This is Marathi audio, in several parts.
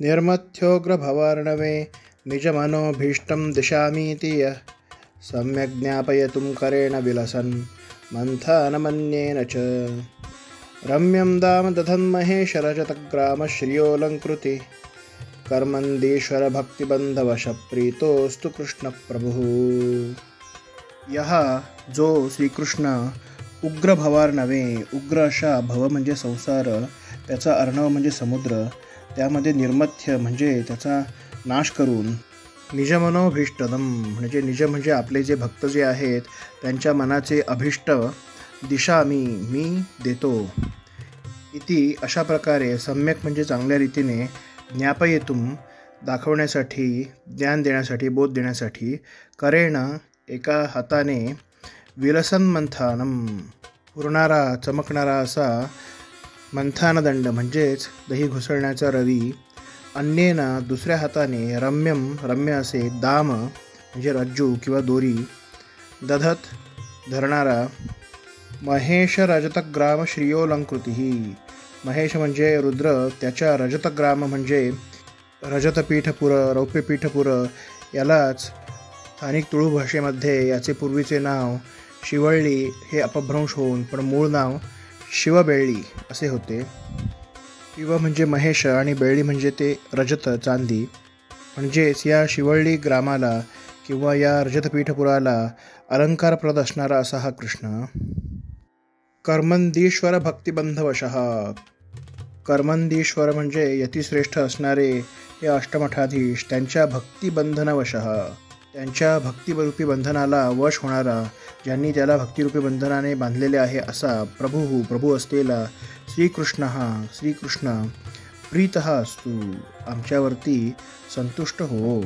निर्मथ्योग्रभवार्णवे निजमनोभीष्टं दिशामीति यः सम्यक् ज्ञापयितुं करेण विलसन् मन्थानमन्येन च रम्यं दाम दधन्महेशरजतग्रामश्रियोऽलङ्कृति कर्मन्दीश्वरभक्तिबन्धवशप्रीतोऽस्तु कृष्णप्रभुः। यह जो श्रीकृष्ण उग्र भवार्णवे, उग्र अशा भव म्हणजे संसार, त्याचा अर्णव म्हणजे समुद्र, त्यामध्ये निर्मथ्य म्हणजे त्याचा नाश करून निजमनोभीष्टदम म्हणजे निज म्हणजे आपले जे भक्त जे आहेत त्यांच्या मनाचे अभिष्ट दिशा मी देतो इति अशा प्रकारे सम्यक म्हणजे चांगल्या रीतीने ज्ञापयितुम दाखवण्यासाठी, ज्ञान देण्यासाठी, बोध देण्यासाठी करेण एका हाताने विलसन मंथानम पुरणारा चमकणारा असा मंथानदंड म्हणजेच दही घुसळण्याचा रवी, अन्येन दुसऱ्या हाताने रम्य असे दाम म्हणजे रज्जू किंवा दोरी, दधत धरणारा महेश रजतग्राम श्रियोलंकृती महेश म्हणजे रुद्र, त्याच्या रजतग्राम म्हणजे रजतपीठपुर, रौप्यपीठपुर, यालाच स्थानिक तुळू भाषेमध्ये याचे पूर्वीचे नाव शिवळ्ळी हे अपभ्रंश होऊन पण मूळ नाव शिवबेळ्ळी असे होते. शिव म्हणजे महेश आणि बेळ्ळी म्हणजे ते रजत चांदी, म्हणजेच या शिवळ्ळी ग्रामाला किंवा या रजतपीठपुराला अलंकारप्रद असणारा असा हा कृष्ण. कर्मंदीश्वर भक्तिबंधवशः, कर्मंदीश्वर म्हणजे यतिश्रेष्ठ असणारे हे अष्टमठाधीश, त्यांच्या भक्तिबंधनवशः त्यांच्या भक्तिरूपी बंधनाला वश होणारा, ज्यांनी त्याला भक्तिरूपी बंधनाने बांधलेले आहे असा प्रभू असलेला श्रीकृष्ण प्रीतः असतु आमच्यावरती संतुष्ट हो.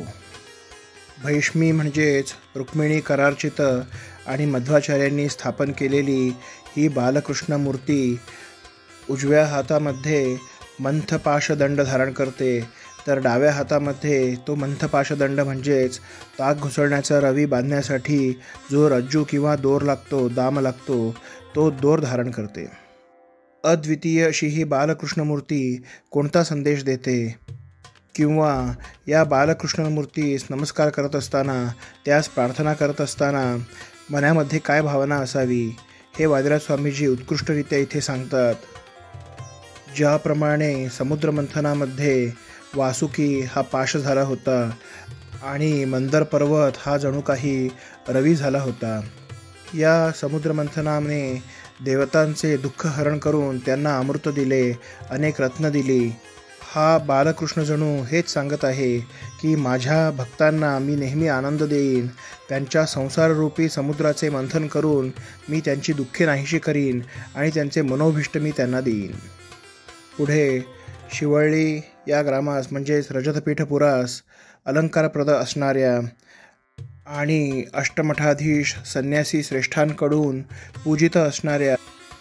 भैष्मी म्हणजेच रुक्मिणी करार्चित आणि मध्वाचार्यांनी स्थापन केलेली ही बालकृष्ण मूर्ती उजव्या हातामध्ये मंथपाशदंड धारण करते, तर डाव्या हातामध्ये तो मंथपाशदंड म्हणजेच ताक घुसळण्याचा रवी बांधण्यासाठी जो रज्जू किंवा दोर लागतो, दाम लागतो, तो दोर धारण करते. अद्वितीय अशी ही बालकृष्ण मूर्ती कोणता संदेश देते किंवा या बालकृष्ण मूर्तीस नमस्कार करत असताना, त्यास प्रार्थना करत असताना मनामध्ये काय भावना असावी हे वादिराज स्वामीजी उत्कृष्टरित्या इथे सांगतात. ज्याप्रमाणे समुद्रमंथनामध्ये वासुकी हा पाश झाला होता आणि मंदर पर्वत हा जणू काही रवी झाला होता, या समुद्रमंथनाने देवतांचे दुःख हरण करून त्यांना अमृत दिले, अनेक रत्न दिली. हा बालकृष्ण जणू हेच सांगत आहे की माझ्या भक्तांना मी नेहमी आनंद देईन, त्यांच्या संसाररूपी समुद्राचे मंथन करून मी त्यांची दुःखे नाहीशी करीन आणि त्यांचे मनोभिष्ट मी त्यांना देईन. पुढे शिवळ्ळी या ग्रामास म्हणजेच रजतपीठपुरास अलंकारप्रद असणाऱ्या आणि अष्टमठाधीश संन्यासी श्रेष्ठांकडून पूजित असणाऱ्या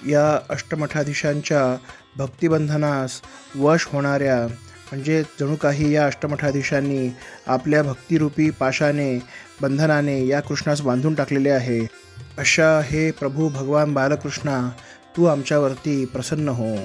या अष्टमठाधीशांच्या भक्तिबंधनास वश होणाऱ्या, म्हणजे जणू काही या अष्टमठाधीशांनी आपल्या भक्तिरूपी पाशाने बंधनाने या कृष्णास बांधून टाकलेले आहे, अशा हे प्रभू भगवान बालकृष्णा तू आमच्यावरती प्रसन्न हो.